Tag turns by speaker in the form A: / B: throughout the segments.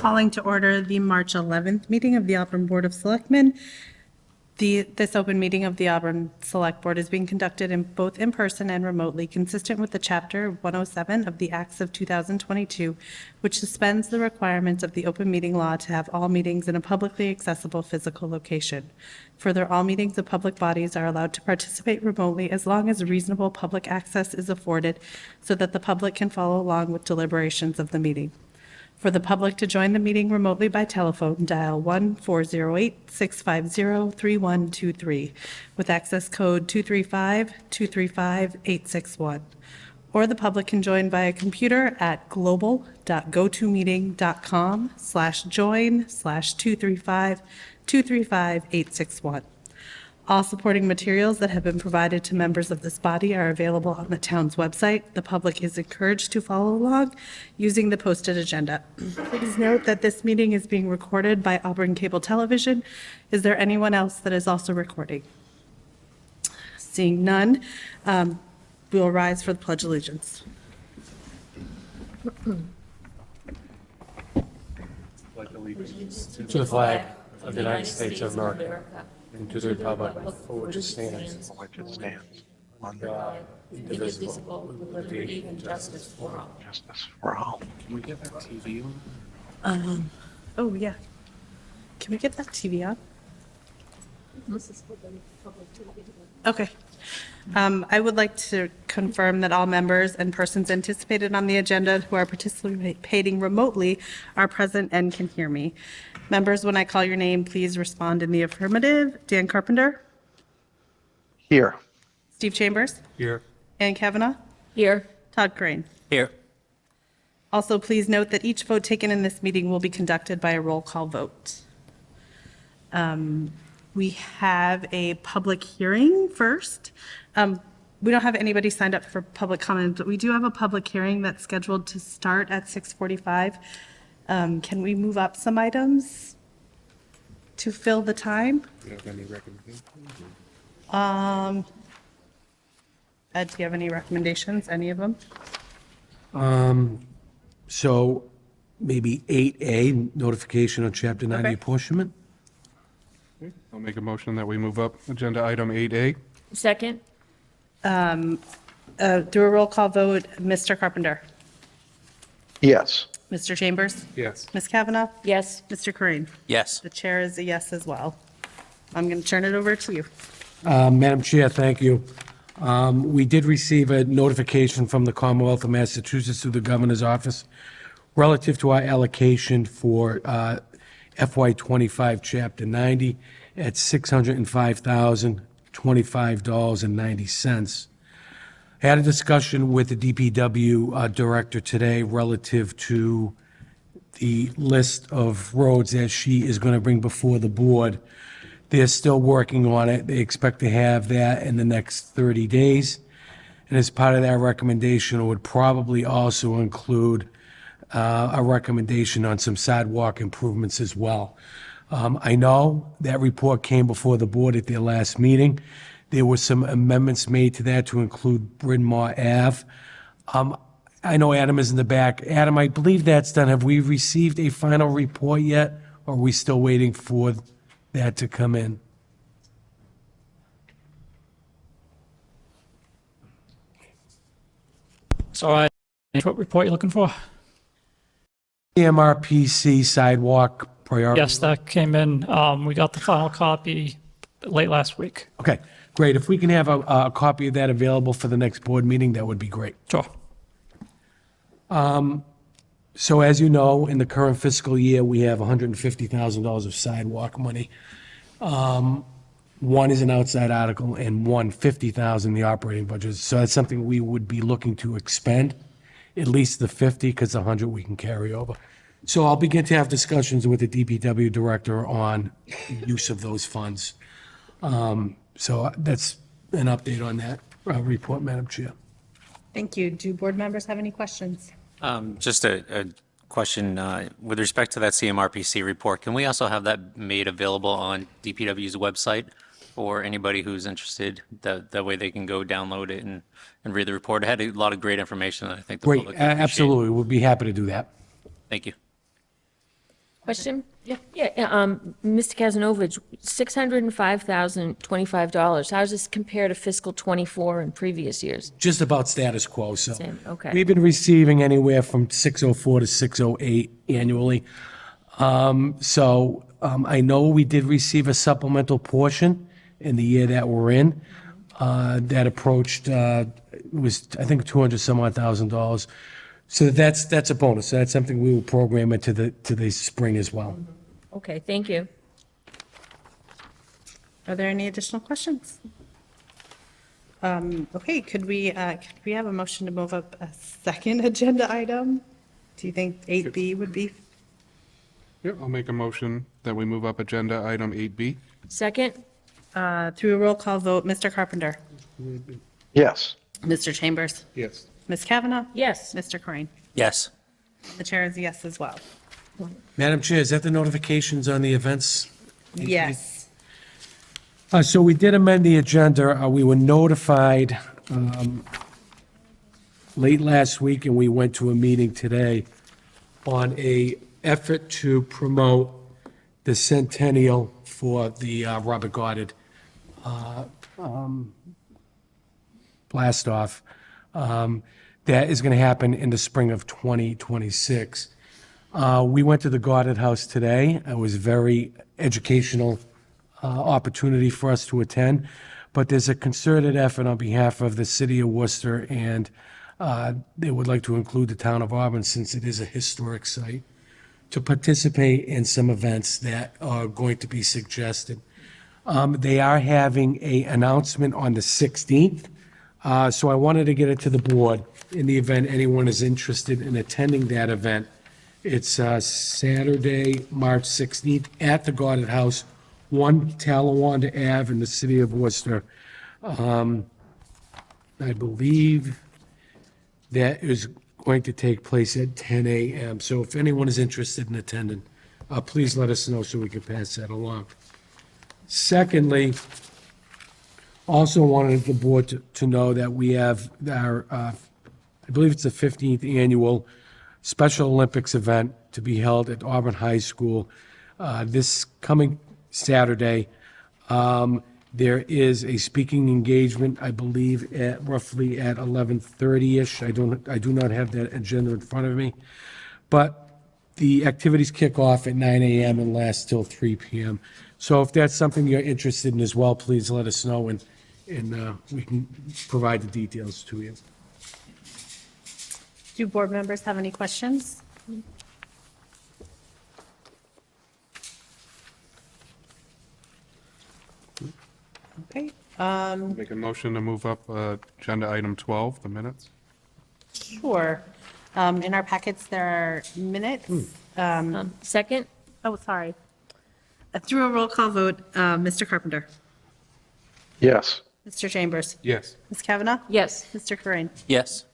A: Calling to order the March 11th meeting of the Auburn Board of Selectmen. This open meeting of the Auburn Select Board is being conducted in both in person and remotely, consistent with the Chapter 107 of the Acts of 2022, which suspends the requirements of the open meeting law to have all meetings in a publicly accessible physical location. Further, all meetings of public bodies are allowed to participate remotely as long as reasonable public access is afforded so that the public can follow along with deliberations of the meeting. For the public to join the meeting remotely by telephone, dial 1-408-650-3123 with access code 235-235-861. Or the public can join via computer at global.gotomeeting.com/join/235-235-861. All supporting materials that have been provided to members of this body are available on the town's website. The public is encouraged to follow along using the posted agenda. Please note that this meeting is being recorded by Auburn Cable Television. Is there anyone else that is also recording? Seeing none, we will rise for the Pledge of Allegiance.
B: To the flag of the United States of America and to the republic for which it stands, one God, indivisible, with liberty and justice for all. Can we get that TV on?
A: Oh, yeah. Can we get that TV on? Okay. I would like to confirm that all members and persons anticipated on the agenda who are participating remotely are present and can hear me. Members, when I call your name, please respond in the affirmative. Dan Carpenter?
C: Here.
A: Steve Chambers?
B: Here.
A: Ann Kavanaugh?
D: Here.
A: Todd Crane?
B: Here.
A: Also, please note that each vote taken in this meeting will be conducted by a roll call vote. We have a public hearing first. We don't have anybody signed up for public comment, but we do have a public hearing that's scheduled to start at 6:45. Can we move up some items to fill the time?
B: Do you have any recommendations?
A: Ed, do you have any recommendations, any of them?
E: So maybe 8A, notification on Chapter 90
A: Okay.
E: apportionment?
B: I'll make a motion that we move up agenda item 8A.
D: Second.
A: Do a roll call vote. Mr. Carpenter?
C: Yes.
A: Mr. Chambers?
B: Yes.
A: Ms. Kavanaugh?
D: Yes.
A: Mr. Crane?
F: Yes.
A: The chair is a yes as well. I'm going to turn it over to you.
E: Madam Chair, thank you. We did receive a notification from the Commonwealth of Massachusetts through the Governor's Office relative to our allocation for FY25 Chapter 90 at $605,025.90. I had a discussion with the DPW director today relative to the list of roads that she is going to bring before the board. They're still working on it. They expect to have that in the next 30 days. And as part of that recommendation, it would probably also include a recommendation on some sidewalk improvements as well. I know that report came before the board at their last meeting. There were some amendments made to that to include Bryn Mawr Ave. I know Adam is in the back. Adam, I believe that's done. Have we received a final report yet? Or are we still waiting for that to come in?
F: So, what report you looking for?
E: MRPC sidewalk priority.
F: Yes, that came in. We got the final copy late last week.
E: Okay, great. If we can have a copy of that available for the next board meeting, that would be great.
F: Sure.
E: So as you know, in the current fiscal year, we have $150,000 of sidewalk money. One is an outside article and $150,000 in the operating budget. So that's something we would be looking to expend, at least the 50, because the 100 we can carry over. So I'll begin to have discussions with the DPW director on use of those funds. So that's an update on that report, Madam Chair.
A: Thank you. Do board members have any questions?
F: Just a question with respect to that CMRPC report. Can we also have that made available on DPW's website for anybody who's interested? That way they can go download it and read the report. It had a lot of great information. I think the
E: Great,
F: public would appreciate.
E: absolutely. We'll be happy to do that.
F: Thank you.
D: Question? Yeah. Mr. Kazanovich, $605,025. How does this compare to fiscal '24 and previous years?
E: Just about status quo, so.
D: Same, okay.
E: We've been receiving anywhere from 604 to 608 annually. I know we did receive a supplemental portion in the year that we're in, that approached, was, I think, 200 some odd $1,000. So that's a bonus. So that's something we will program into the spring as well.
D: Okay, thank you.
A: Are there any additional questions? Okay, could we have a motion to move up a second agenda item? Do you think 8B would be?
G: Yep, I'll make a motion that we move up agenda item 8B.
D: Second?
A: Through a roll call vote, Mr. Carpenter?
C: Yes.
A: Mr. Chambers?
G: Yes.
A: Ms. Kavanaugh?
D: Yes.
A: Mr. Corain?
F: Yes.
A: The chair is a yes as well.
E: Madam Chair, is that the notifications on the events?
A: Yes.
E: So we did amend the agenda. We were notified late last week, and we went to a meeting today on a effort to promote the centennial for the Robert Goddard blast-off. That is going to happen in the spring of 2026. We went to the Goddard House today. It was a very educational opportunity for us to attend, but there's a concerted effort on behalf of the city of Worcester, and they would like to include the town of Auburn, since it is a historic site, to participate in some events that are going to be suggested. They are having an announcement on the 16th, so I wanted to get it to the board in the event anyone is interested in attending that event. It's Saturday, March 16th, at the Goddard House, 1 Talawanda Ave in the city of Worcester. I believe that is going to take place at 10 a.m. So if anyone is interested in attending, please let us know so we can pass that along. Secondly, also wanted the board to know that we have our, I believe it's the 15th annual Special Olympics event to be held at Auburn High School this coming Saturday. There is a speaking engagement, I believe, at roughly at 11:30-ish. I do not have that agenda in front of me. But the activities kick off at 9 a.m. and last till 3 p.m. So if that's something you're interested in as well, please let us know, and we can provide the details to you.
A: Do board members have any questions? Okay,
G: Make a motion to move up agenda item 12, the minutes.
A: sure. In our packets, there are minutes.
D: Second?
A: Oh, sorry. Through a roll call vote, Mr. Carpenter?
C: Yes.
A: Mr. Chambers?
G: Yes.
A: Ms. Kavanaugh?
D: Yes.
A: Mr. Corain?
F: Yes.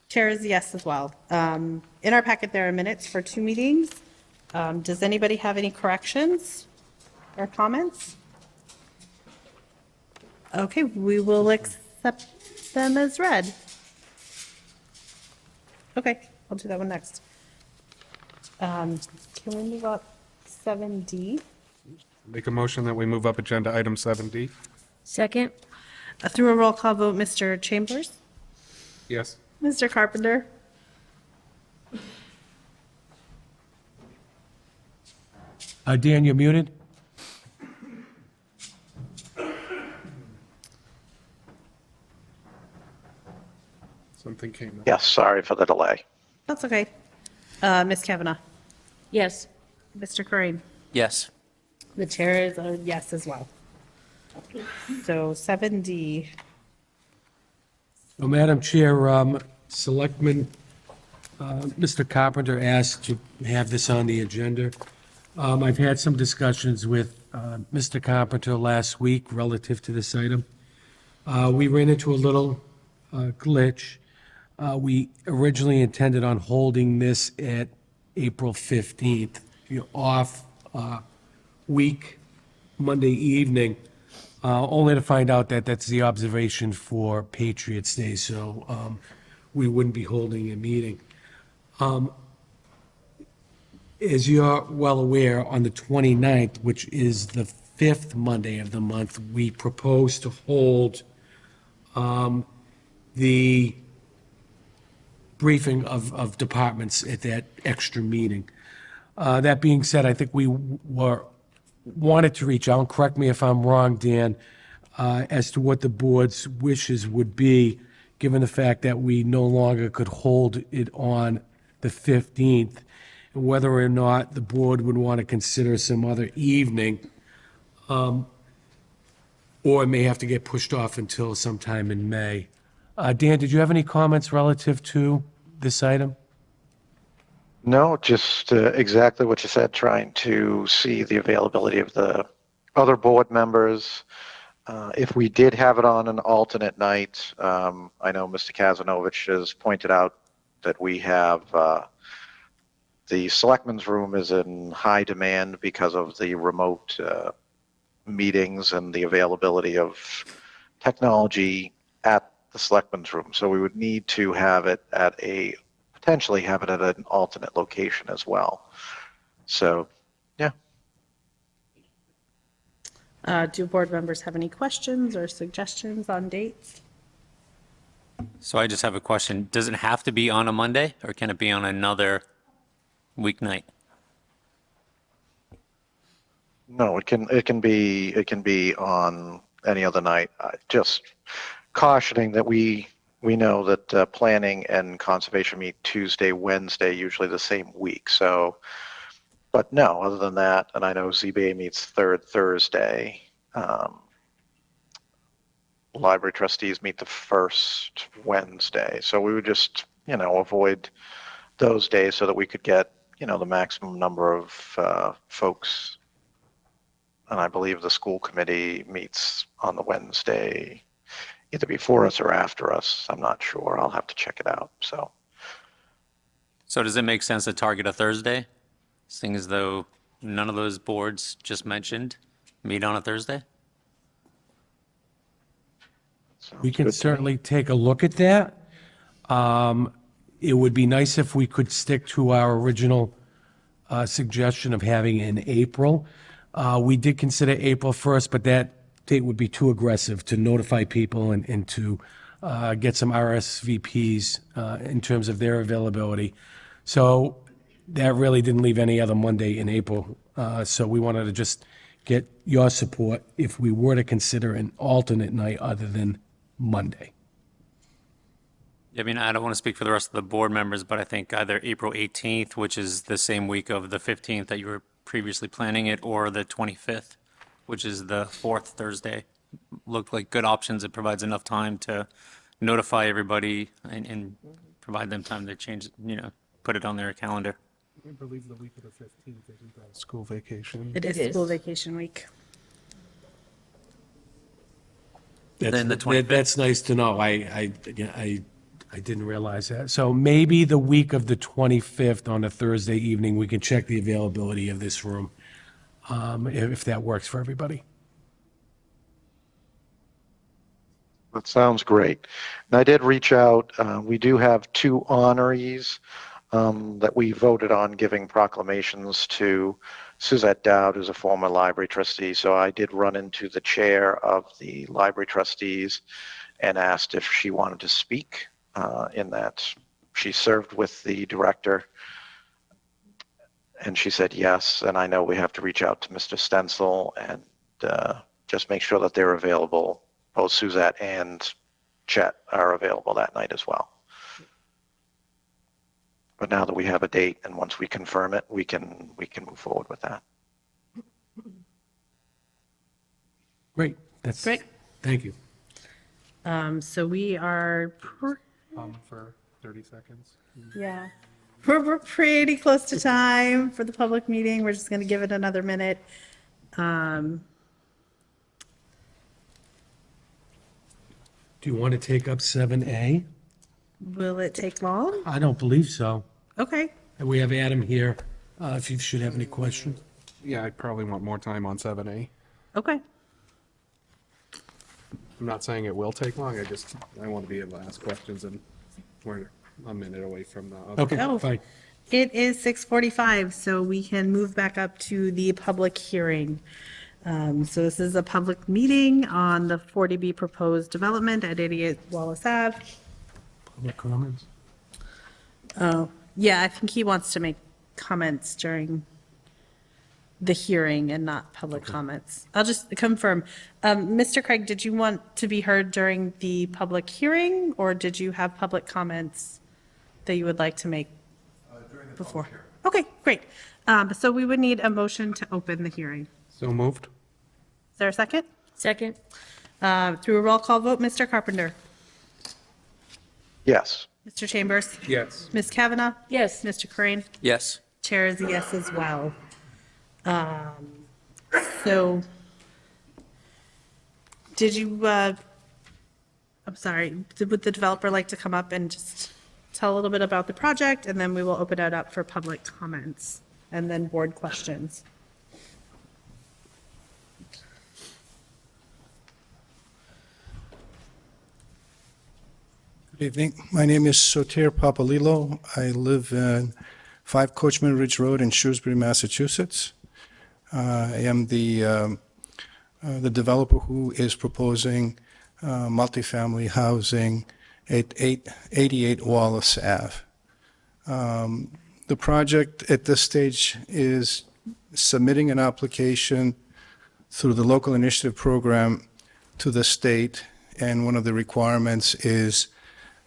A: Chair is a yes as well. In our packet, there are minutes for 2 meetings. Does anybody have any corrections or comments? Okay, we will accept them as read. Okay, I'll do that one next. Can we move up 7D?
G: Make a motion that we move up agenda item 7D.
D: Second?
A: Through a roll call vote, Mr. Chambers?
G: Yes.
A: Mr. Carpenter?
E: Dan, you're muted?
G: Something came up.
C: Yes, sorry for the delay.
A: That's okay. Ms. Kavanaugh?
D: Yes.
A: Mr. Corain?
F: Yes.
A: The chair is a yes as well. So 7D.
E: Well, Madam Chair, Selectman, Mr. Carpenter asked to have this on the agenda. I've had some discussions with Mr. Carpenter last week relative to this item. We ran into a little glitch. We originally intended on holding this at April 15th, off week, Monday evening, only to find out that that's the observation for Patriots' Day, so we wouldn't be holding a meeting. as you're well aware, on the 29th, which is the fifth Monday of the month, we propose to hold the briefing of departments at that extra meeting. That being said, I think we wanted to reach out, correct me if I'm wrong, Dan, as to what the board's wishes would be, given the fact that we no longer could hold it on the 15th, and whether or not the board would want to consider some other evening, or it may have to get pushed off until sometime in May. Dan, did you have any comments relative to this item?
C: No, just exactly what you said, trying to see the availability of the other board members. If we did have it on an alternate night, I know Mr. Kazanovich has pointed out that we have the selectmen's room is in high demand because of the remote meetings and the availability of technology at the selectmen's room. So we would need to have it potentially have it at an alternate location as well. So, yeah.
A: Do board members have any questions or suggestions on dates?
F: So I just have a question. Does it have to be on a Monday, or can it be on another weeknight?
C: No, it can be on any other night. Just cautioning that we know that planning and conservation meet Tuesday, Wednesday, usually the same week. So, but no, other than that, and I know ZBA meets third Thursday. Library trustees meet the first Wednesday. So we would just, avoid those days so that we could get, the maximum number of folks. And I believe the school committee meets on the Wednesday, either before us or after us. I'm not sure. I'll have to check it out. So
F: So does it make sense to target a Thursday, seeing as though none of those boards just mentioned meet on a Thursday?
E: We
C: sounds
E: can
C: good to me.
E: certainly take a look at that. It would be nice if we could stick to our original suggestion of having it in April. We did consider April 1st, but that date would be too aggressive to notify people and to get some RSVPs in terms of their availability. So that really didn't leave any other Monday in April. So we wanted to just get your support if we were to consider an alternate night other than Monday.
F: I mean, I don't want to speak for the rest of the board members, but I think either April 18th, which is the same week of the 15th that you were previously planning it, or the 25th, which is the fourth Thursday, looked like good options. It provides enough time to notify everybody and provide them time to change, put it on their calendar.
G: I believe the week of the 15th isn't that school vacation.
A: It is
D: It is.
A: school vacation week.
F: Then the 25th.
E: That's nice to know. I didn't realize that. So maybe the week of the 25th on a Thursday evening, we can check the availability of this room, if that works for everybody.
C: That sounds great. And I did reach out. We do have two honorees that we voted on giving proclamations to. Suzette Dowd, who's a former library trustee. So I did run into the chair of the library trustees and asked if she wanted to speak, in that she served with the director. And she said yes. And I know we have to reach out to Mr. Stencil and just make sure that they're available. Both Suzette and Chet are available that night as well. But now that we have a date, and once we confirm it, we can move forward with that.
E: Great. That's
A: Great.
E: Thank you.
A: So we are,
G: For 30 seconds.
A: yeah, we're pretty close to time for the public meeting. We're just going to give it another minute.
E: Do you want to take up 7A?
A: Will it take long?
E: I don't believe so.
A: Okay.
E: And we have Adam here, if you should have any questions.
G: Yeah, I'd probably want more time on 7A.
A: Okay.
G: I'm not saying it will take long. I want to be able to ask questions and we're a minute away from the other.
E: Okay,
A: Oh.
E: fine.
A: It is 6:45, so we can move back up to the public hearing. So this is a public meeting on the 40B proposed development at 88 Wallace Ave.
E: Public comments?
A: Oh, yeah, I think he wants to make comments during the hearing and not public comments. I'll just confirm. Mr. Craig, did you want to be heard during the public hearing, or did you have public comments that you would like to make before? Okay, great. So we would need a motion to open the hearing.
G: So moved?
A: Is there a second?
D: Second?
A: Through a roll call vote, Mr. Carpenter?
C: Yes.
A: Mr. Chambers?
G: Yes.
A: Ms. Kavanaugh?
D: Yes.
A: Mr. Crane?
F: Yes.
A: Chair is a yes as well. So, did you, I'm sorry, would the developer like to come up and just tell a little bit about the project, and then we will open it up for public comments and then board questions?
H: Good evening. My name is Sotir Papalilo. I live in 5 Coachman Ridge Road in Shrewsbury, Massachusetts. I am the developer who is proposing multifamily housing at 88 Wallace Ave. The project at this stage is submitting an application through the local initiative program to the state, and one of the requirements is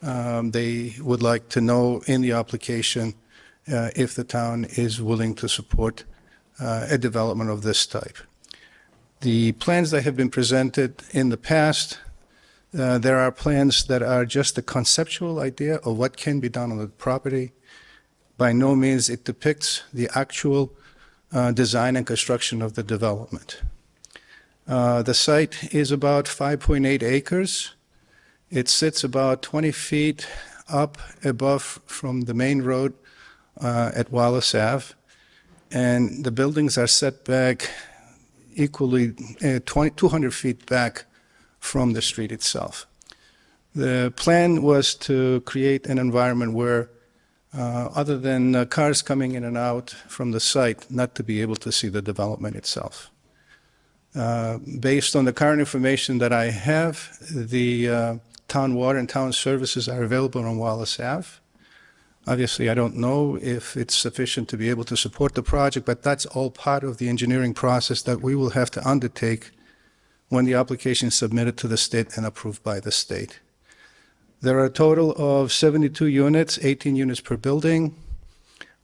H: they would like to know in the application if the town is willing to support a development of this type. The plans that have been presented in the past, there are plans that are just a conceptual idea of what can be done on the property. By no means it depicts the actual design and construction of the development. The site is about 5.8 acres. It sits about 20 feet up above from the main road at Wallace Ave, and the buildings are set back equally 200 feet back from the street itself. The plan was to create an environment where, other than cars coming in and out from the site, not to be able to see the development itself. Based on the current information that I have, the town water and town services are available on Wallace Ave. Obviously, I don't know if it's sufficient to be able to support the project, but that's all part of the engineering process that we will have to undertake when the application is submitted to the state and approved by the state. There are a total of 72 units, 18 units per building,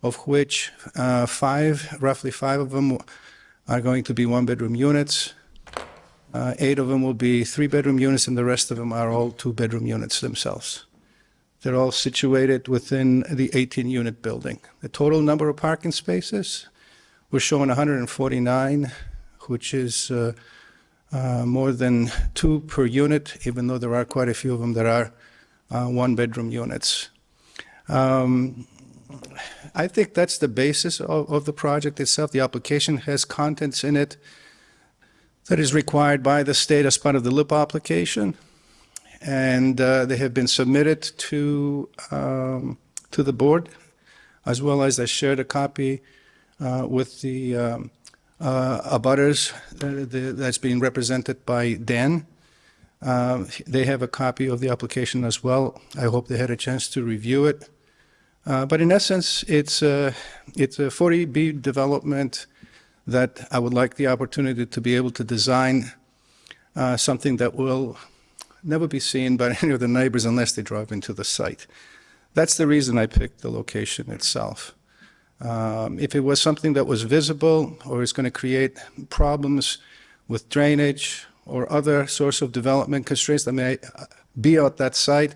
H: of which roughly five of them are going to be one-bedroom units. 8 of them will be 3-bedroom units, and the rest of them are all 2-bedroom units themselves. They're all situated within the 18-unit building. The total number of parking spaces, we're showing 149, which is more than 2 per unit, even though there are quite a few of them that are 1-bedroom units. I think that's the basis of the project itself. The application has contents in it that is required by the state as part of the LIP application, and they have been submitted to the board, as well as I shared a copy with the abutters that's being represented by Dan. They have a copy of the application as well. I hope they had a chance to review it. But in essence, it's a 40B development that I would like the opportunity to be able to design something that will never be seen by any of the neighbors unless they drive into the site. That's the reason I picked the location itself. If it was something that was visible or is going to create problems with drainage or other source of development constraints that may be at that site,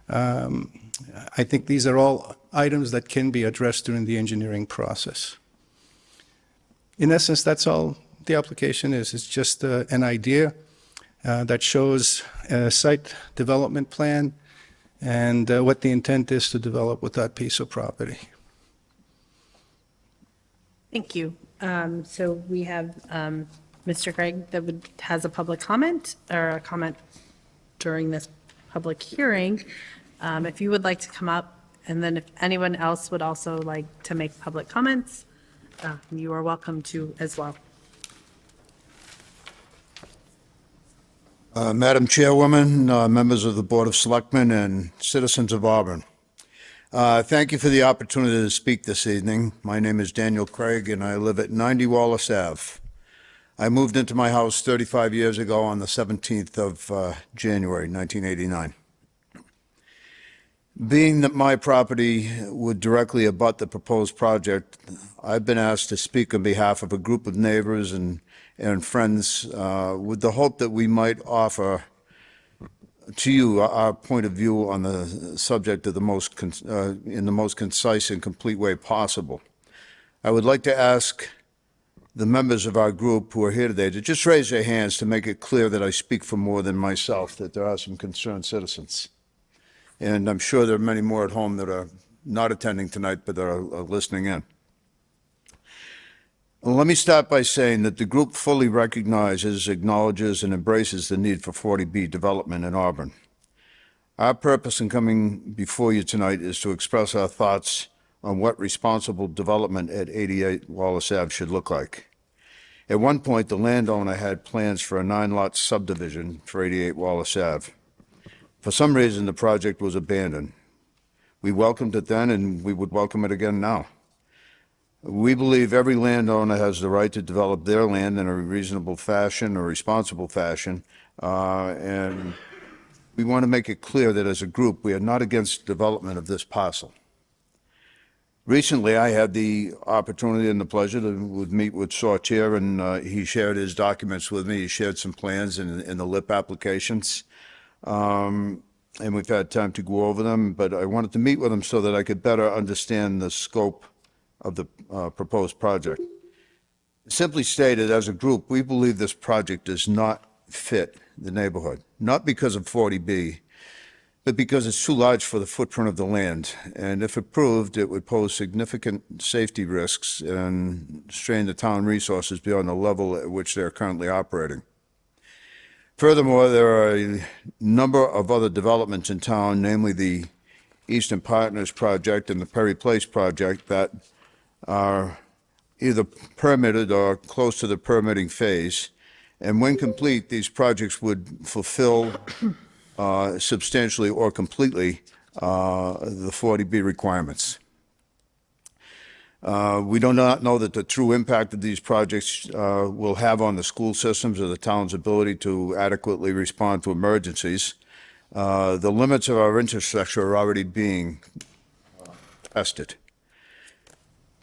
H: I think these are all items that can be addressed during the engineering process. In essence, that's all the application is. It's just an idea that shows a site development plan and what the intent is to develop with that piece of property.
A: Thank you. So we have Mr. Craig that has a public comment or a comment during this public hearing. If you would like to come up And then if anyone else would also like to make public comments, you are welcome to as well.
I: Madam Chairwoman, members of the Board of Selectmen, and citizens of Auburn. Thank you for the opportunity to speak this evening. My name is Daniel Craig, and I live at 90 Wallace Ave. I moved into my house 35 years ago on the 17th of January, 1989. Being that my property would directly abut the proposed project, I've been asked to speak on behalf of a group of neighbors and friends with the hope that we might offer to you our point of view on the subject of in the most concise and complete way possible. I would like to ask the members of our group who are here today to just raise their hands to make it clear that I speak for more than myself, that there are some concerned citizens. And I'm sure there are many more at home that are not attending tonight, but are listening in. Well, let me start by saying that the group fully recognizes, acknowledges, and embraces the need for 40B development in Auburn. Our purpose in coming before you tonight is to express our thoughts on what responsible development at 88 Wallace Ave should look like. At one point, the landowner had plans for a 9-lot subdivision for 88 Wallace Ave. For some reason, the project was abandoned. We welcomed it then, and we would welcome it again now. We believe every landowner has the right to develop their land in a reasonable fashion or responsible fashion, and we want to make it clear that as a group, we are not against development of this parcel. Recently, I had the opportunity and the pleasure to meet with Sauter, and he shared his documents with me. He shared some plans in the LIP applications, and we've had time to go over them, but I wanted to meet with him so that I could better understand the scope of the proposed project. Simply stated, as a group, we believe this project does not fit the neighborhood, not because of 40B, but because it's too large for the footprint of the land. And if approved, it would pose significant safety risks and strain the town resources beyond the level at which they're currently operating. Furthermore, there are a number of other developments in town, namely the Eastern Partners Project and the Perry Place Project, that are either permitted or close to the permitting phase. And when complete, these projects would fulfill substantially or completely the 40B requirements. We do not know that the true impact of these projects will have on the school systems or the town's ability to adequately respond to emergencies. The limits of our infrastructure are already being tested.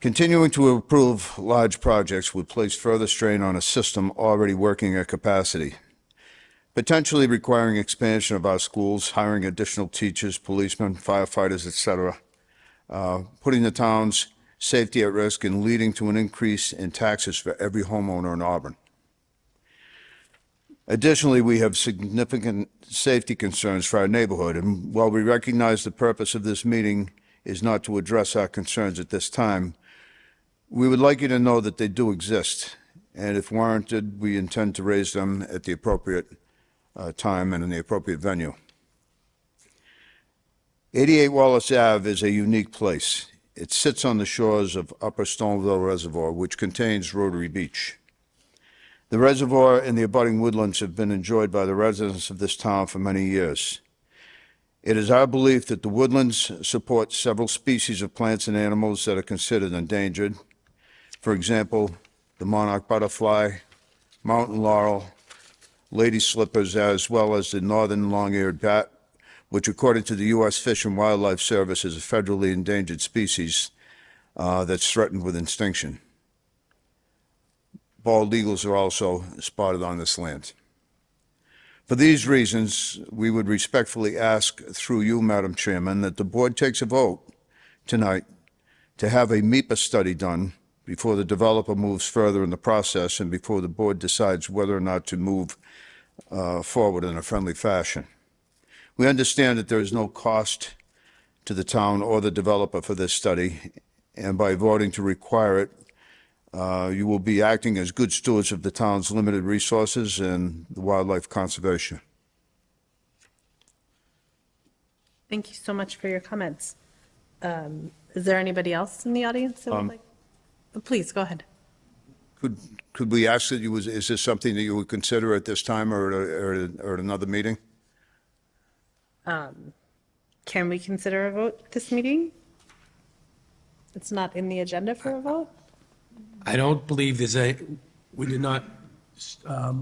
I: Continuing to approve large projects would place further strain on a system already working at capacity, potentially requiring expansion of our schools, hiring additional teachers, policemen, firefighters, etc., putting the town's safety at risk and leading to an increase in taxes for every homeowner in Auburn. Additionally, we have significant safety concerns for our neighborhood, and while we recognize the purpose of this meeting is not to address our concerns at this time, we would like you to know that they do exist, and if warranted, we intend to raise them at the appropriate time and in the appropriate venue. 88 Wallace Ave is a unique place. It sits on the shores of Upper Stoneville Reservoir, which contains Rotary Beach. The reservoir and the abutting woodlands have been enjoyed by the residents of this town for many years. It is our belief that the woodlands support several species of plants and animals that are considered endangered. For example, the monarch butterfly, mountain laurel, lady slippers, as well as the northern long-eared bat, which according to the U.S. Fish and Wildlife Service is a federally endangered species that's threatened with extinction. Bald eagles are also spotted on this land. For these reasons, we would respectfully ask through you, Madam Chairman, that the board takes a vote tonight to have a MEPA study done before the developer moves further in the process and before the board decides whether or not to move forward in a friendly fashion. We understand that there is no cost to the town or the developer for this study, and by voting to require it, you will be acting as good stewards of the town's limited resources and the wildlife conservation.
A: Thank you so much for your comments. Is there anybody else in the audience that would like? Please, go ahead.
I: Could we ask that is this something that you would consider at this time or at another meeting?
A: Can we consider a vote this meeting? It's not in the agenda for a vote?
E: I don't believe we did not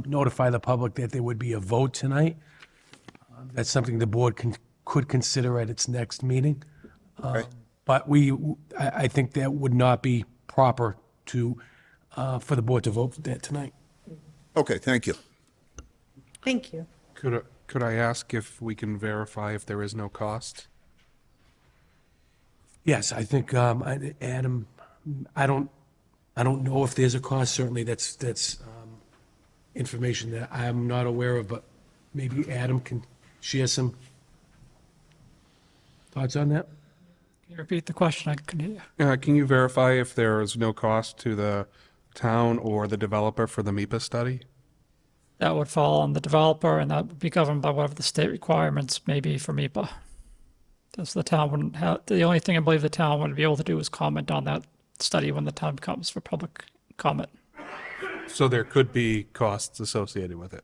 E: notify the public that there would be a vote tonight. That's something the board could consider at its next meeting.
I: Okay.
E: But I think that would not be proper for the board to vote for that tonight.
I: Okay, thank you.
A: Thank you.
G: Could I ask if we can verify if there is no cost?
E: Yes, I think, Adam, I don't know if there's a cost. Certainly, that's information that I'm not aware of, but maybe Adam can share some thoughts on that?
J: Can you repeat the question? I couldn't hear.
G: Can you verify if there is no cost to the town or the developer for the MIPA study?
J: That would fall on the developer, and that would be governed by whatever the state requirements may be for MIPA. Because the town wouldn't have, the only thing I believe the town would be able to do is comment on that study when the time comes for public comment
G: So there could be costs associated with it.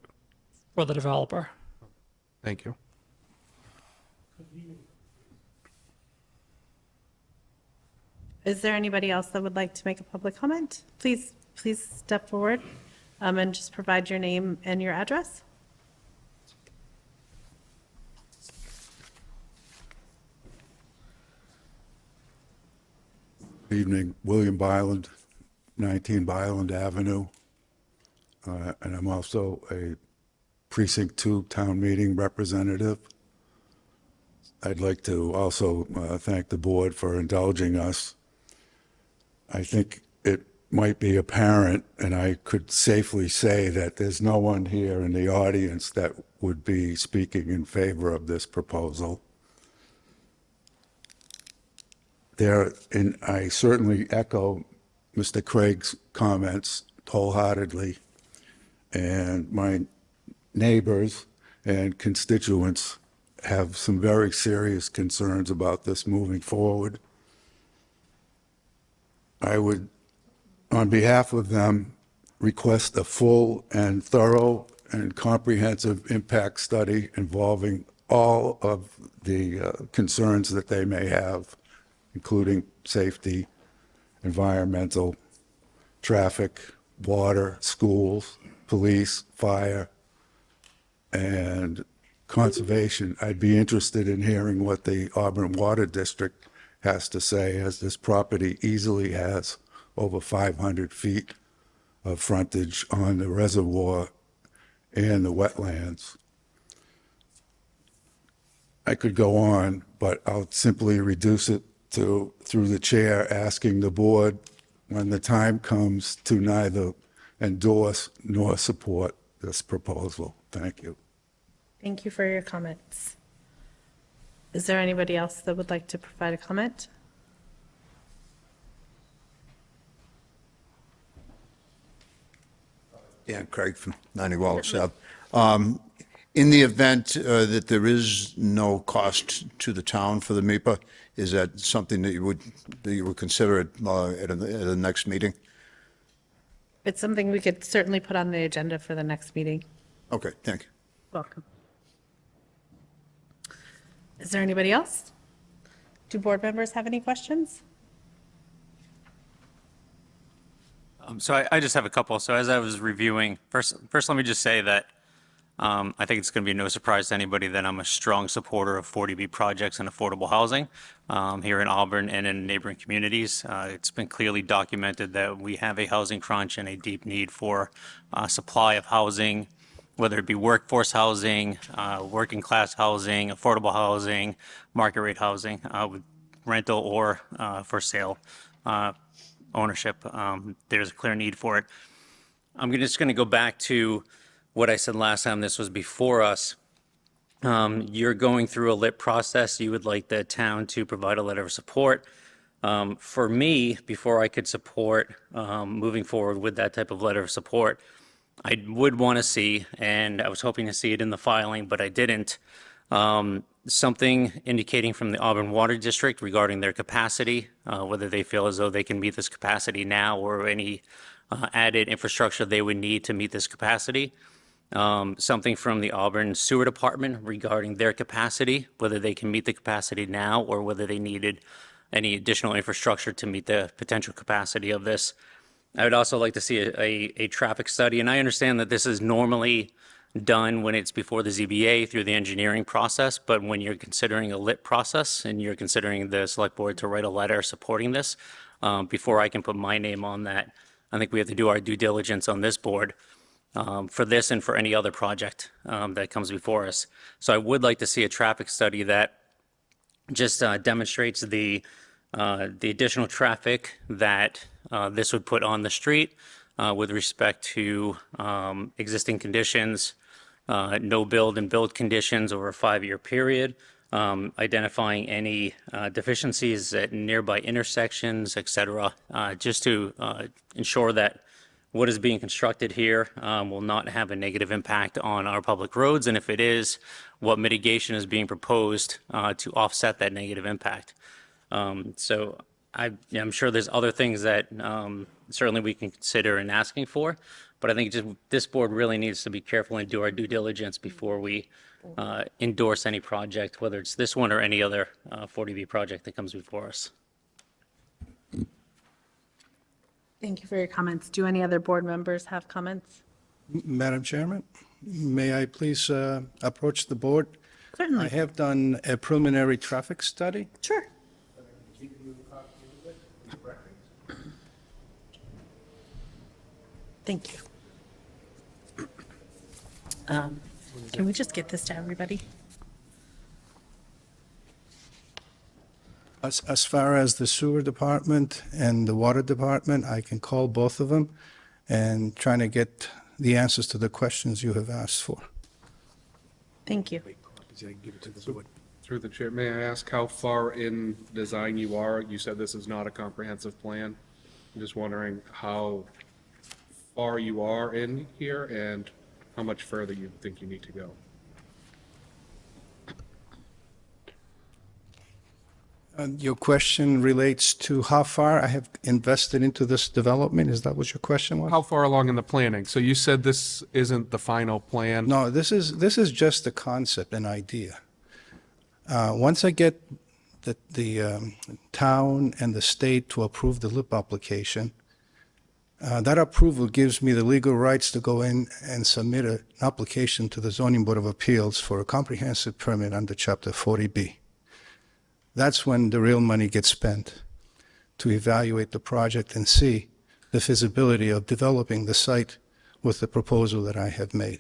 J: for the developer.
G: Thank you.
A: Is there anybody else that would like to make a public comment? Please step forward and just provide your name and your address.
K: Evening, William Byland, 19 Byland Avenue. And I'm also a Precinct 2 town meeting representative. I'd like to also thank the board for indulging us. I think it might be apparent, and I could safely say that there's no one here in the audience that would be speaking in favor of this proposal. And I certainly echo Mr. Craig's comments wholeheartedly. And my neighbors and constituents have some very serious concerns about this moving forward. I would, on behalf of them, request a full and thorough and comprehensive impact study involving all of the concerns that they may have, including safety, environmental, traffic, water, schools, police, fire, and conservation. I'd be interested in hearing what the Auburn Water District has to say, as this property easily has over 500 feet of frontage on the reservoir and the wetlands. I could go on, but I'll simply reduce it to, through the chair, asking the board when the time comes to neither endorse nor support this proposal. Thank you.
A: Thank you for your comments. Is there anybody else that would like to provide a comment?
I: Dan Craig from 90 Wallace Ave. In the event that there is no cost to the town for the MIPA, is that something that you would consider at the next meeting?
A: It's something we could certainly put on the agenda for the next meeting.
I: Okay, thank you.
A: Welcome. Is there anybody else? Do board members have any questions?
F: So I just have a couple. So as I was reviewing, first let me just say that I think it's going to be no surprise to anybody that I'm a strong supporter of 40B projects and affordable housing here in Auburn and in neighboring communities. It's been clearly documented that we have a housing crunch and a deep need for supply of housing, whether it be workforce housing, working class housing, affordable housing, market rate housing, with rental or for sale ownership. There's a clear need for it. I'm just going to go back to what I said last time this was before us. You're going through a lit process. You would like the town to provide a letter of support. For me, before I could support moving forward with that type of letter of support, I would want to see, and I was hoping to see it in the filing, but I didn't, something indicating from the Auburn Water District regarding their capacity, whether they feel as though they can meet this capacity now or any added infrastructure they would need to meet this capacity. Something from the Auburn Sewer Department regarding their capacity, whether they can meet the capacity now or whether they needed any additional infrastructure to meet the potential capacity of this. I would also like to see a traffic study, and I understand that this is normally done when it's before the ZBA through the engineering process, but when you're considering a lit process and you're considering the select board to write a letter supporting this, before I can put my name on that, I think we have to do our due diligence on this board for this and for any other project that comes before us. So I would like to see a traffic study that just demonstrates the additional traffic that this would put on the street with respect to existing conditions, no build and build conditions over a 5-year period, identifying any deficiencies at nearby intersections, et cetera, just to ensure that what is being constructed here will not have a negative impact on our public roads, and if it is, what mitigation is being proposed to offset that negative impact. So I'm sure there's other things that certainly we can consider in asking for, but I think just this board really needs to be careful and do our due diligence before we endorse any project, whether it's this one or any other 40B project that comes before us.
A: Thank you for your comments. Do any other board members have comments?
H: Madam Chairman, may I please approach the board?
A: Certainly.
H: I have done a preliminary traffic study.
A: Sure. Thank you. Can we just get this to everybody?
H: As far as the sewer department and the water department, I can call both of them and trying to get the answers to the questions you have asked for.
A: Thank you.
G: Through the chair, may I ask how far in design you are? You said this is not a comprehensive plan. I'm just wondering how far you are in here and how much further you think you need to go.
H: Your question relates to how far I have invested into this development? Is that what your question was?
G: How far along in the planning? So you said this isn't the final plan?
H: No, this is just a concept, an idea. Once I get the town and the state to approve the LIP application, that approval gives me the legal rights to go in and submit an application to the Zoning Board of Appeals for a comprehensive permit under Chapter 40B. That's when the real money gets spent to evaluate the project and see the feasibility of developing the site with the proposal that I have made.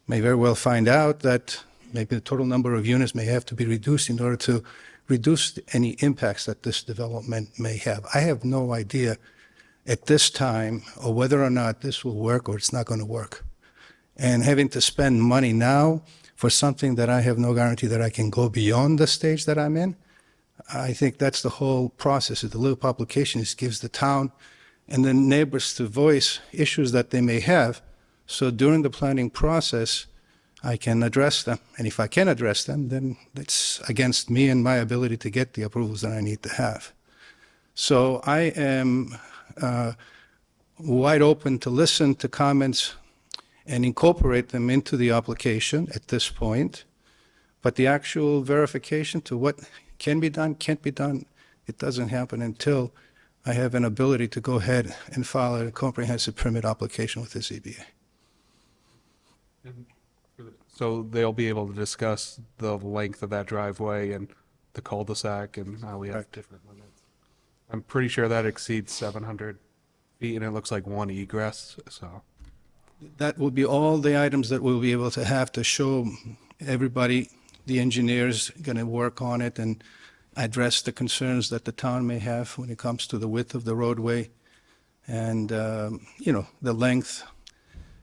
H: May very well find out that maybe the total number of units may have to be reduced in order to reduce any impacts that this development may have. I have no idea at this time or whether or not this will work or it's not going to work. And having to spend money now for something that I have no guarantee that I can go beyond the stage that I'm in, I think that's the whole process of the LIP application. It gives the town and the neighbors to voice issues that they may have. So during the planning process, I can address them. And if I can address them, then it's against me and my ability to get the approvals that I need to have. So I am wide open to listen to comments and incorporate them into the application at this point. But the actual verification to what can be done, can't be done, it doesn't happen until I have an ability to go ahead and file a comprehensive permit application with the ZBA.
G: So they'll be able to discuss the length of that driveway and the cul-de-sac and how we have different limits. I'm pretty sure that exceeds 700 feet and it looks like one egress, so.
H: That will be all the items that we'll be able to have to show everybody, the engineers going to work on it and address the concerns that the town may have when it comes to the width of the roadway and, the length.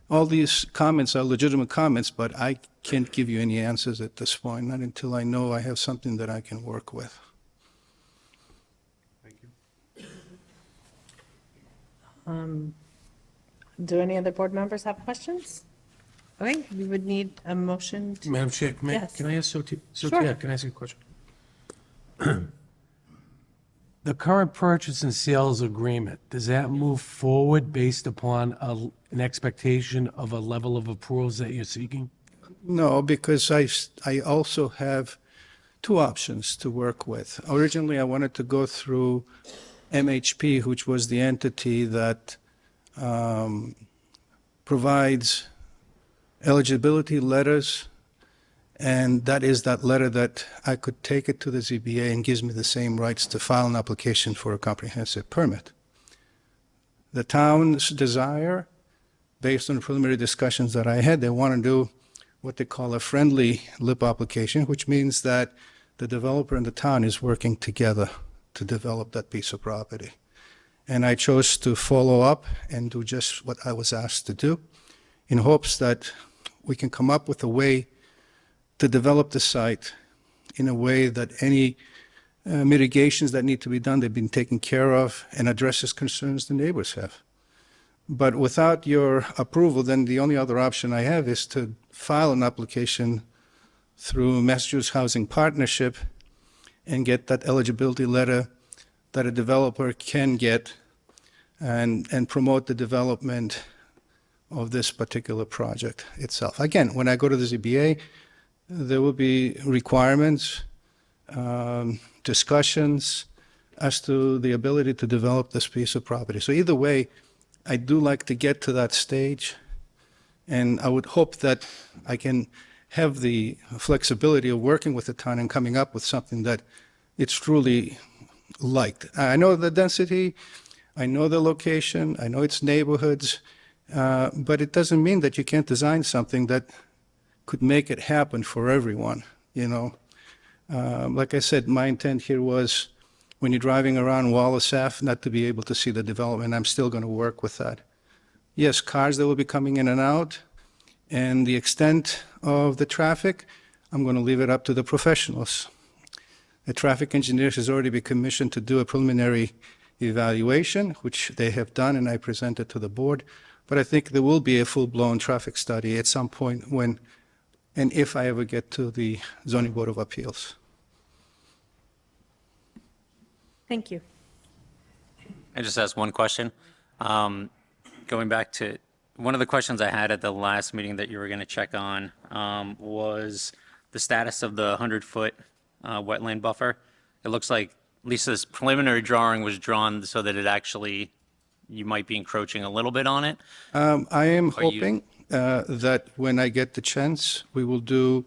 H: All these comments are legitimate comments, but I can't give you any answers at this point, not until I know I have something that I can work with.
G: Thank you.
A: Do any other board members have questions? Okay, we would need a motion to.
E: Madam Chair,
A: Yes.
E: can I ask Sotia,
A: Sure.
E: can I ask you a question? The current purchase and sales agreement, does that move forward based upon an expectation of a level of approvals that you're seeking?
H: No, because I also have two options to work with. Originally, I wanted to go through MHP, which was the entity that provides eligibility letters, and that is that letter that I could take it to the ZBA and gives me the same rights to file an application for a comprehensive permit. The town's desire, based on preliminary discussions that I had, they want to do what they call a friendly lip application, which means that the developer and the town is working together to develop that piece of property. And I chose to follow up and do just what I was asked to do in hopes that we can come up with a way to develop the site in a way that any mitigations that need to be done, they've been taken care of and addresses concerns the neighbors have. But without your approval, then the only other option I have is to file an application through Massachusetts Housing Partnership and get that eligibility letter that a developer can get and promote the development of this particular project itself. Again, when I go to the ZBA, there will be requirements, discussions as to the ability to develop this piece of property. So either way, I do like to get to that stage, and I would hope that I can have the flexibility of working with the town and coming up with something that it's truly liked. I know the density, I know the location, I know its neighborhoods, but it doesn't mean that you can't design something that could make it happen for everyone, you know. Like I said, my intent here was when you're driving around Wallace Ave, not to be able to see the development. I'm still going to work with that. Yes, cars that will be coming in and out, and the extent of the traffic, I'm going to leave it up to the professionals. The traffic engineers has already been commissioned to do a preliminary evaluation, which they have done, and I presented to the board. But I think there will be a full-blown traffic study at some point when and if I ever get to the Zoning Board of Appeals.
A: Thank you.
F: I just asked one question. Going back to one of the questions I had at the last meeting that you were going to check on was the status of the 100-foot wetland buffer. It looks like at least this preliminary drawing was drawn so that it actually, you might be encroaching a little bit on it.
H: I am
F: Are you-
H: hoping that when I get the chance, we will do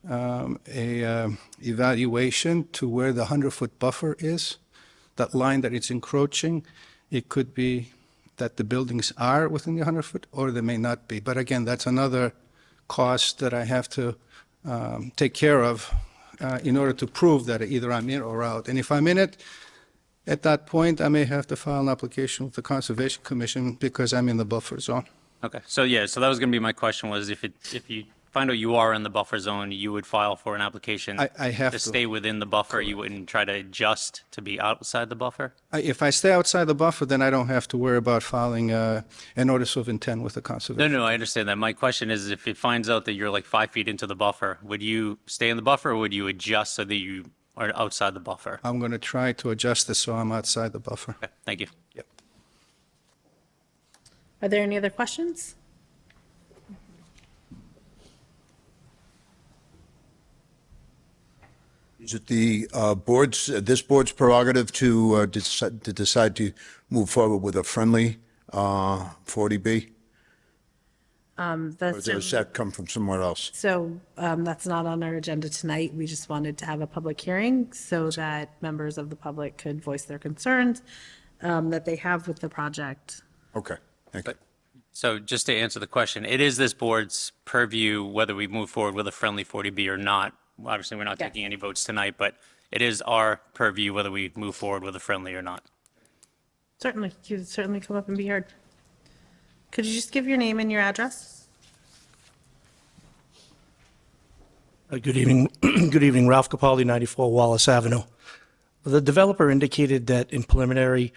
H: a evaluation to where the 100-foot buffer is, that line that it's encroaching. It could be that the buildings are within the 100-foot, or they may not be. But again, that's another cost that I have to take care of in order to prove that either I'm in or out. And if I'm in it, at that point, I may have to file an application with the Conservation Commission because I'm in the buffer zone.
F: Okay, so yeah, so that was going to be my question was if you find out you are in the buffer zone, you would file for an application
H: I have to.
F: stay within the buffer. You wouldn't try to adjust to be outside the buffer?
H: If I stay outside the buffer, then I don't have to worry about filing a notice of intent with the Conservation.
F: No, I understand that. My question is if it finds out that you're like 5 feet into the buffer, would you stay in the buffer or would you adjust so that you are outside the buffer?
H: I'm going to try to adjust this so I'm outside the buffer.
F: Okay, thank you.
H: Yep.
A: Are there any other questions?
I: Is it the this board's prerogative to decide to move forward with a friendly 40B? Or does that come from somewhere else?
A: So that's not on our agenda tonight. We just wanted to have a public hearing so that members of the public could voice their concerns that they have with the project.
I: Okay, thank you.
F: So just to answer the question, it is this board's purview whether we move forward with a friendly 40B or not. Obviously, we're not
A: Yes.
F: taking any votes tonight, but it is our purview whether we move forward with a friendly or not.
A: Certainly, you certainly come up and be heard. Could you just give your name and your address?
L: Good evening. Good evening. Ralph Capaldi, 94 Wallace Avenue. The developer indicated that in preliminary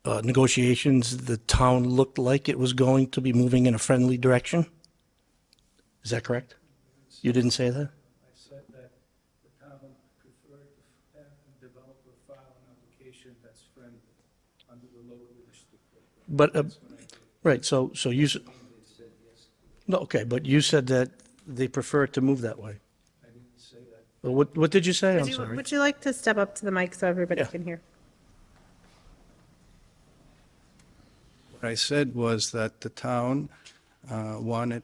L: negotiations, the town looked like it was going to be moving in a friendly direction. Is that correct? You didn't say that?
H: I said that the town preferred to have the developer file an application that's friendly under the local initiative program.
L: But, right, so you, no, okay, but you said that they prefer to move that way.
H: I didn't say that.
L: Well, what did you say? I'm
A: Would you-
L: sorry.
A: Would you like to step up to the mic so everybody
L: Yeah.
A: can hear?
H: What I said was that the town wanted,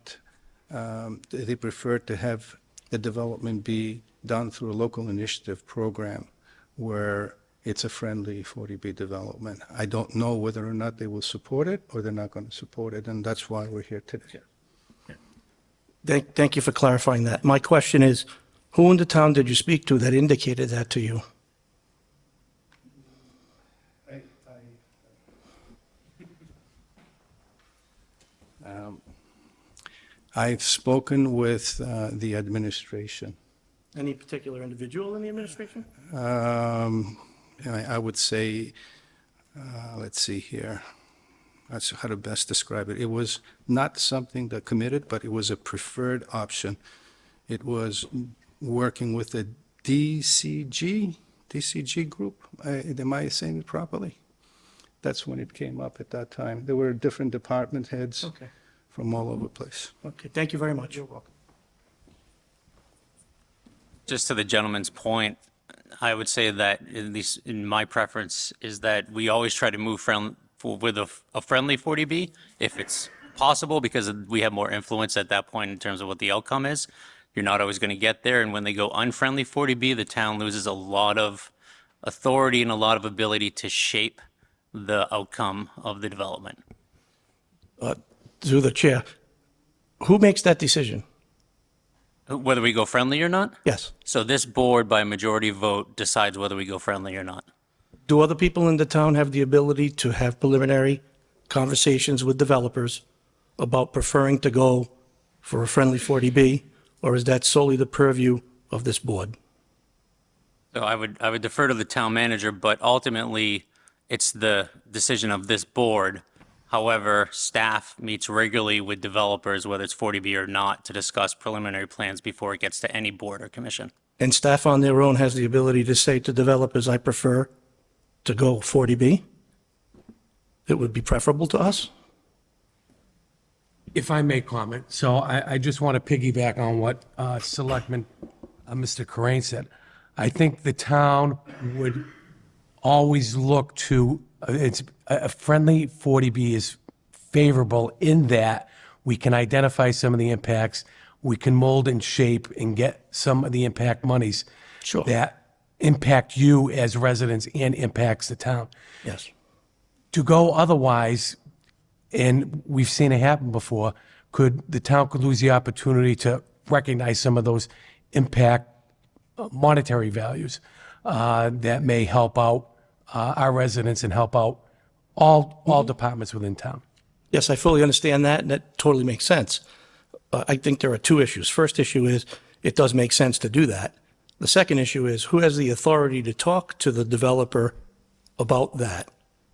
H: they preferred to have the development be done through a local initiative program where it's a friendly 40B development. I don't know whether or not they will support it or they're not going to support it, and that's why we're here today.
L: Thank you for clarifying that. My question is, who in the town did you speak to that indicated that to you?
H: I've spoken with the administration.
L: Any particular individual in the administration?
H: And I would say, let's see here, that's how to best describe it. It was not something that committed, but it was a preferred option. It was working with the DCG group. Am I saying it properly? That's when it came up at that time. There were different department heads
L: Okay.
H: from all over the place.
L: Okay, thank you very much.
H: You're welcome.
F: Just to the gentleman's point, I would say that, at least in my preference, is that we always try to move with a friendly 40B if it's possible, because we have more influence at that point in terms of what the outcome is. You're not always going to get there, and when they go unfriendly 40B, the town loses a lot of authority and a lot of ability to shape the outcome of the development.
L: Through the chair, who makes that decision?
F: Whether we go friendly or not?
L: Yes.
F: So this board, by majority vote, decides whether we go friendly or not.
L: Do other people in the town have the ability to have preliminary conversations with developers about preferring to go for a friendly 40B, or is that solely the purview of this board?
F: So I would defer to the town manager, but ultimately, it's the decision of this board. However, staff meets regularly with developers, whether it's 40B or not, to discuss preliminary plans before it gets to any board or commission.
L: And staff on their own has the ability to say to developers, I prefer to go 40B? It would be preferable to us?
E: If I may comment, so I just want to piggyback on what Selectman Mr. Corain said. I think the town would always look to, it's a friendly 40B is favorable in that we can identify some of the impacts, we can mold and shape and get some of the impact monies
L: Sure.
E: that impact you as residents and impacts the town.
L: Yes.
E: To go otherwise, and we've seen it happen before, the town could lose the opportunity to recognize some of those impact monetary values that may help out our residents and help out all departments within town.
L: Yes, I fully understand that, and that totally makes sense. I think there are two issues. First issue is, it does make sense to do that. The second issue is, who has the authority to talk to the developer about that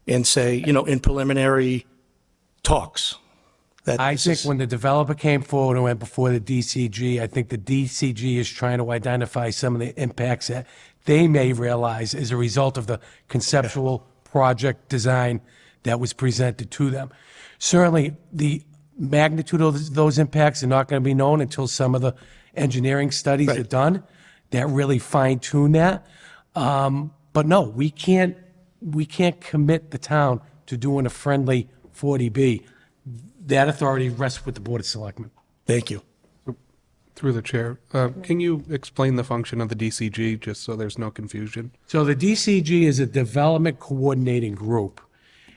L: and say, in preliminary talks? That
E: I
L: this
E: think
L: is-
E: when the developer came forward and went before the DCG, I think the DCG is trying to identify some of the impacts that they may realize as a result of the conceptual project design that was presented to them. Certainly, the magnitude of those impacts are not going to be known until some of the engineering studies are done that really fine tune that. But no, we can't commit the town to doing a friendly 40B. That authority rests with the Board of Selectmen.
L: Thank you.
G: Through the chair, can you explain the function of the DCG, just so there's no confusion?
E: So the DCG is a development coordinating group,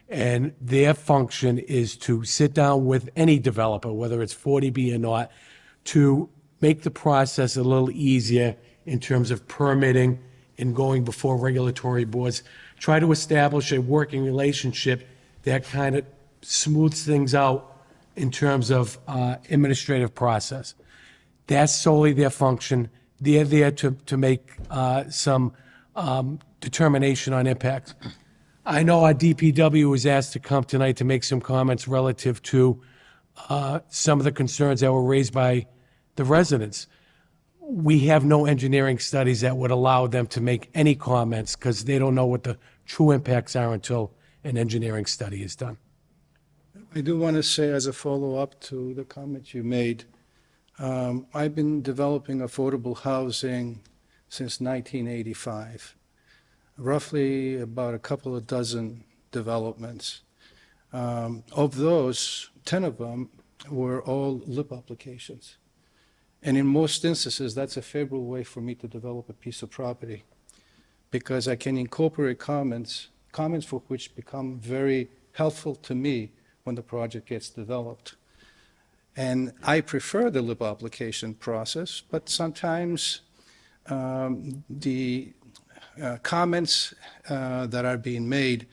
E: and their function is to sit down with any developer, whether it's 40B or not, to make the process a little easier in terms of permitting and going before regulatory boards, try to establish a working relationship that kind of smooths things out in terms of administrative process. That's solely their function. They're there to make some determination on impact. I know our DPW was asked to come tonight to make some comments relative to some of the concerns that were raised by the residents. We have no engineering studies that would allow them to make any comments because they don't know what the true impacts are until an engineering study is done.
H: I do want to say, as a follow-up to the comment you made, I've been developing affordable housing since 1985, roughly about a couple of dozen developments. Of those, 10 of them were all LIP applications. And in most instances, that's a favorable way for me to develop a piece of property, because I can incorporate comments for which become very helpful to me when the project gets developed. And I prefer the LIP application process, but sometimes the comments that are being made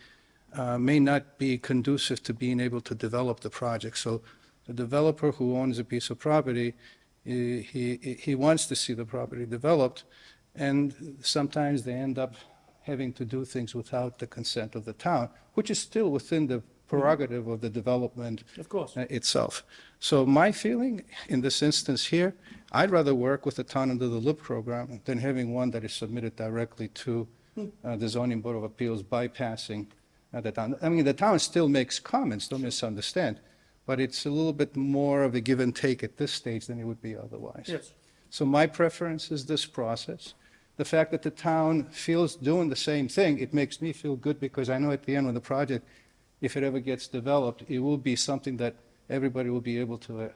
H: may not be conducive to being able to develop the project. So the developer who owns a piece of property, he wants to see the property developed, and sometimes they end up having to do things without the consent of the town, which is still within the prerogative of the development
L: Of course.
H: itself. So my feeling in this instance here, I'd rather work with the town under the LIP program than having one that is submitted directly to the Zoning Board of Appeals bypassing the town. I mean, the town still makes comments, don't misunderstand, but it's a little bit more of a give and take at this stage than it would be otherwise.
L: Yes.
H: So my preference is this process. The fact that the town feels doing the same thing, it makes me feel good, because I know at the end of the project, if it ever gets developed, it will be something that everybody will be able to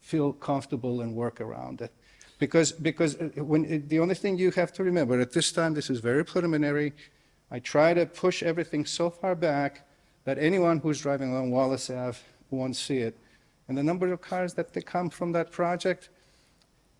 H: feel comfortable and work around it. Because the only thing you have to remember, at this time, this is very preliminary. I try to push everything so far back that anyone who's driving along Wallace Ave won't see it. And the number of cars that they come from that project,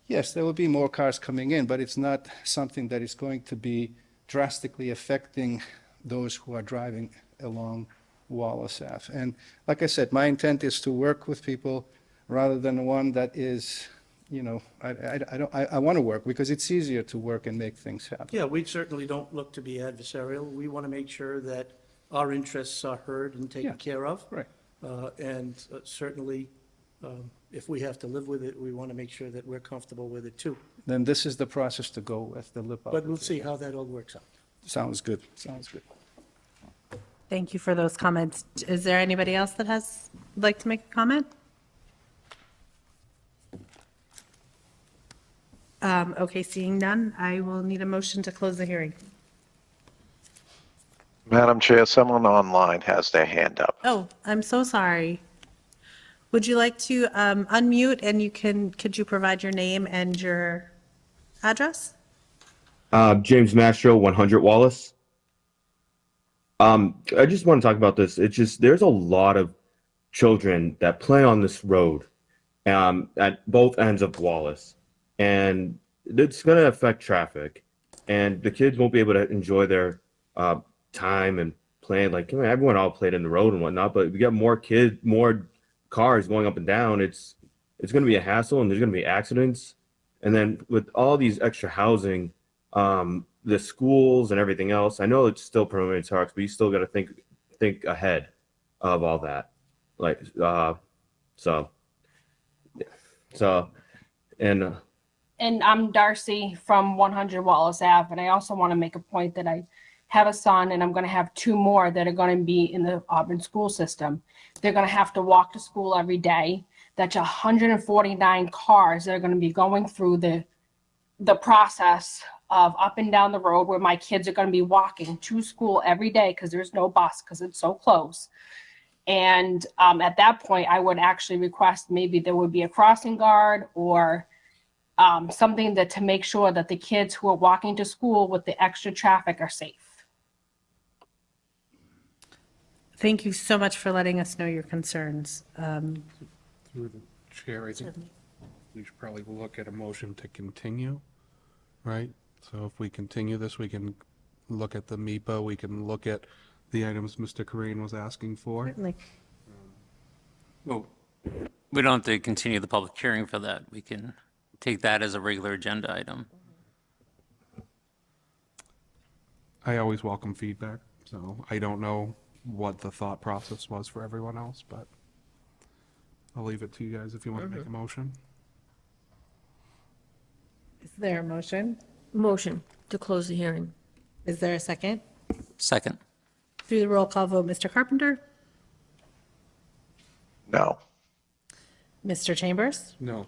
H: yes, there will be more cars coming in, but it's not something that is going to be drastically affecting those who are driving along Wallace Ave. And like I said, my intent is to work with people rather than one that is, you know, I want to work because it's easier to work and make things happen.
L: Yeah, we certainly don't look to be adversarial. We want to make sure that our interests are heard and taken
H: Yeah.
L: care of.
H: Right.
L: And certainly, if we have to live with it, we want to make sure that we're comfortable with it too.
H: Then this is the process to go with, the LIP.
L: But we'll see how that all works out.
H: Sounds good, sounds good.
A: Thank you for those comments. Is there anybody else that would like to make a comment? Okay, seeing none, I will need a motion to close the hearing.
C: Madam Chair, someone online has their hand up.
A: Oh, I'm so sorry. Would you like to unmute, and could you provide your name and your address?
M: James Mastro, 100 Wallace. I just want to talk about this. It's just, there's a lot of children that play on this road at both ends of Wallace, and it's going to affect traffic, and the kids won't be able to enjoy their time and playing. Like, I mean, everyone all played in the road and whatnot, but we got more cars going up and down. It's going to be a hassle, and there's going to be accidents. And then with all these extra housing, the schools and everything else, I know it's still preliminary talks, but you still got to think ahead of all that. Like,
N: And I'm Darcy from 100 Wallace Ave, and I also want to make a point that I have a son, and I'm going to have two more that are going to be in the Auburn school system. They're going to have to walk to school every day. That's 149 cars that are going to be going through the process of up and down the road, where my kids are going to be walking to school every day because there's no bus because it's so close. And at that point, I would actually request maybe there would be a crossing guard or something to make sure that the kids who are walking to school with the extra traffic are safe.
A: Thank you so much for letting us know your concerns.
G: Through the chair, I think we should probably look at a motion to continue, right? So if we continue this, we can look at the MIPA, we can look at the items Mr. Corain was asking for.
A: Certainly.
F: Well, we don't have to continue the public hearing for that. We can take that as a regular agenda item.
G: I always welcome feedback, so I don't know what the thought process was for everyone else, but I'll leave it to you guys if you want to make a motion.
A: Is there a motion?
D: Motion to close the hearing.
A: Is there a second?
F: Second.
A: Through the roll call vote, Mr. Carpenter?
C: No.
A: Mr. Chambers?
G: No.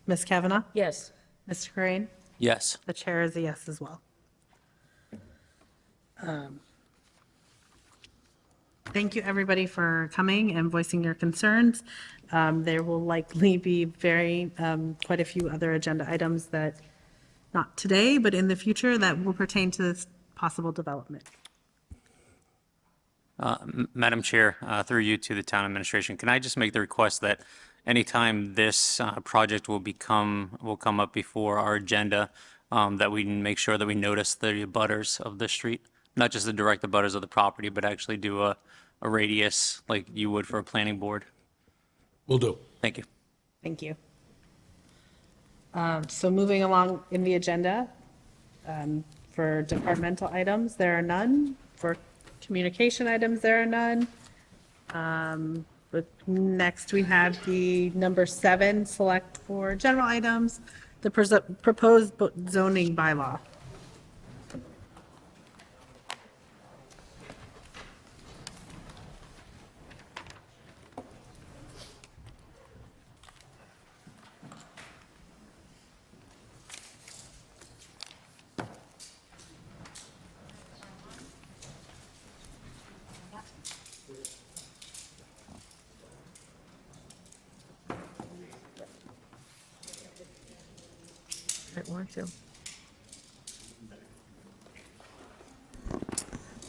A: Ms. Kavanaugh?
D: Yes.
A: Mr. Crane?
F: Yes.
A: The chair is a yes as well. Thank you, everybody, for coming and voicing your concerns. There will likely be quite a few other agenda items that, not today, but in the future, that will pertain to this possible development.
F: Madam Chair, through you to the town administration, can I just make the request that anytime this project will come up before our agenda, that we make sure that we notice the abutters of the street, not just the direct abutters of the property, but actually do a radius like you would for a planning board?
E: Will do.
F: Thank you.
A: Thank you. So moving along in the agenda, for departmental items, there are none. For communication items, there are none. But next, we have the number 7, select for general items, the proposed zoning bylaw.
D: Might want to.
A: All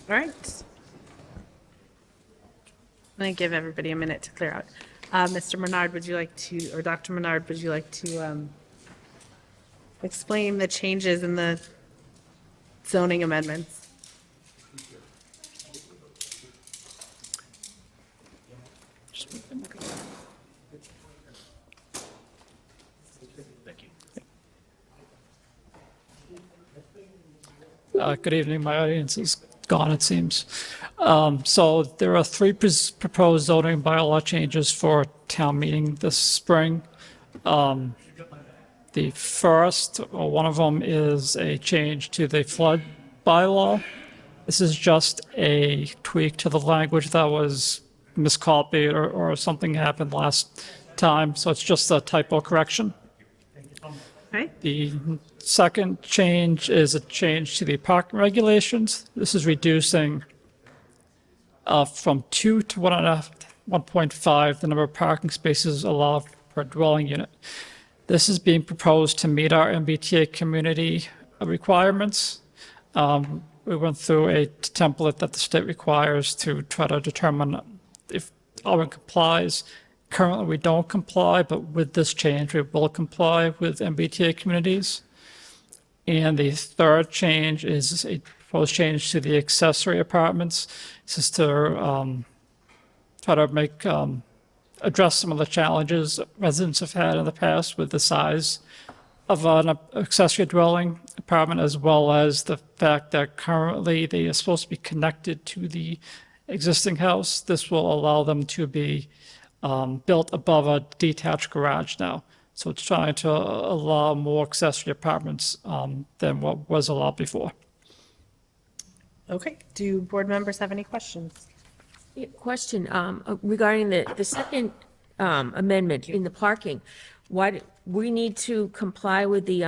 A: right. I'm going to give everybody a minute to clear out. Mr. Menard, would you like to, or Dr. Menard, would you like to explain the changes in the zoning amendments?
J: Good evening. My audience is gone, it seems. So there are 3 proposed zoning bylaw changes for town meeting this spring. The first, or one of them, is a change to the flood bylaw. This is just a tweak to the language that was miscopied or something happened last time, so it's just a typo correction.
A: Okay.
J: The second change is a change to the parking regulations. This is reducing from 2 to 1.5 the number of parking spaces allowed per dwelling unit. This is being proposed to meet our MBTA community requirements. We went through a template that the state requires to try to determine if Auburn complies. Currently, we don't comply, but with this change, we will comply with MBTA communities. And the third change is a proposed change to the accessory apartments. This is to try to address some of the challenges residents have had in the past with the size of an accessory dwelling apartment, as well as the fact that currently they are supposed to be connected to the existing house. This will allow them to be built above a detached garage now. So it's trying to allow more accessory apartments than what was allowed before.
A: Okay. Do board members have any questions?
D: Yeah, question regarding the second amendment in the parking. Why do we need to comply with the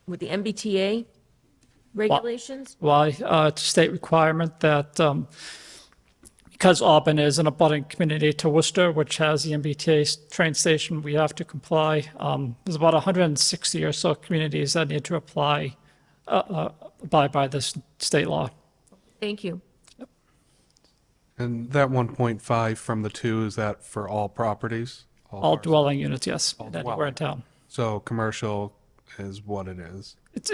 D: MBTA regulations?
J: Well, it's a state requirement that because Auburn is an abutting community to Worcester, which has the MBTA train station, we have to comply. There's about 160 or so communities that need to abide by this state law.
D: Thank you.
G: And that 1.5 from the 2, is that for all properties?
J: All
G: parcels?
J: dwelling units, yes,
G: All
J: anywhere in town.
G: So commercial is what it is.
J: It's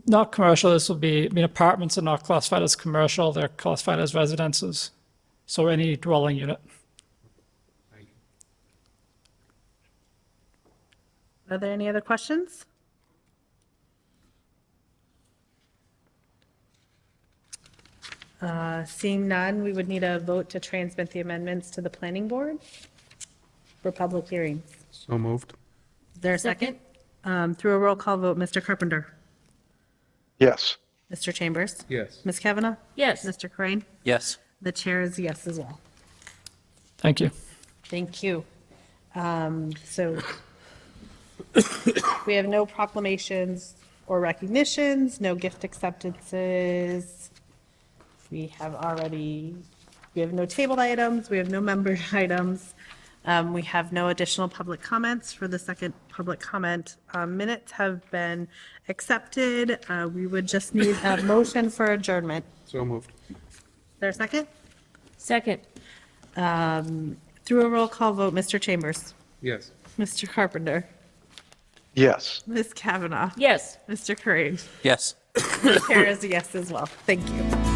J: not commercial. This will be, apartments are not classified as commercial. They're classified as residences. So any dwelling unit.
A: Are there any other questions? Seeing none, we would need a vote to transmit the amendments to the planning board for public hearings.
G: So moved.
A: Is there a second? Through a roll call vote, Mr. Carpenter?
C: Yes.
A: Mr. Chambers?
G: Yes.
A: Ms. Kavanaugh?
D: Yes.
A: Mr. Crane?
F: Yes.
A: The chair is yes as well.
J: Thank you.
A: Thank you. So we have no proclamations or recognitions, no gift acceptances. We have no tabled items, we have no membered items. We have no additional public comments for the second public comment. Minutes have been accepted. We would just need a motion for adjournment.
G: So moved.
A: Is there a second?
D: Second.
A: Through a roll call vote, Mr. Chambers,
G: Yes.
A: Mr. Carpenter,
C: Yes.
A: Ms. Kavanaugh,
D: Yes.
A: Mr. Crane.
F: Yes.
A: The chair is a yes as well. Thank you.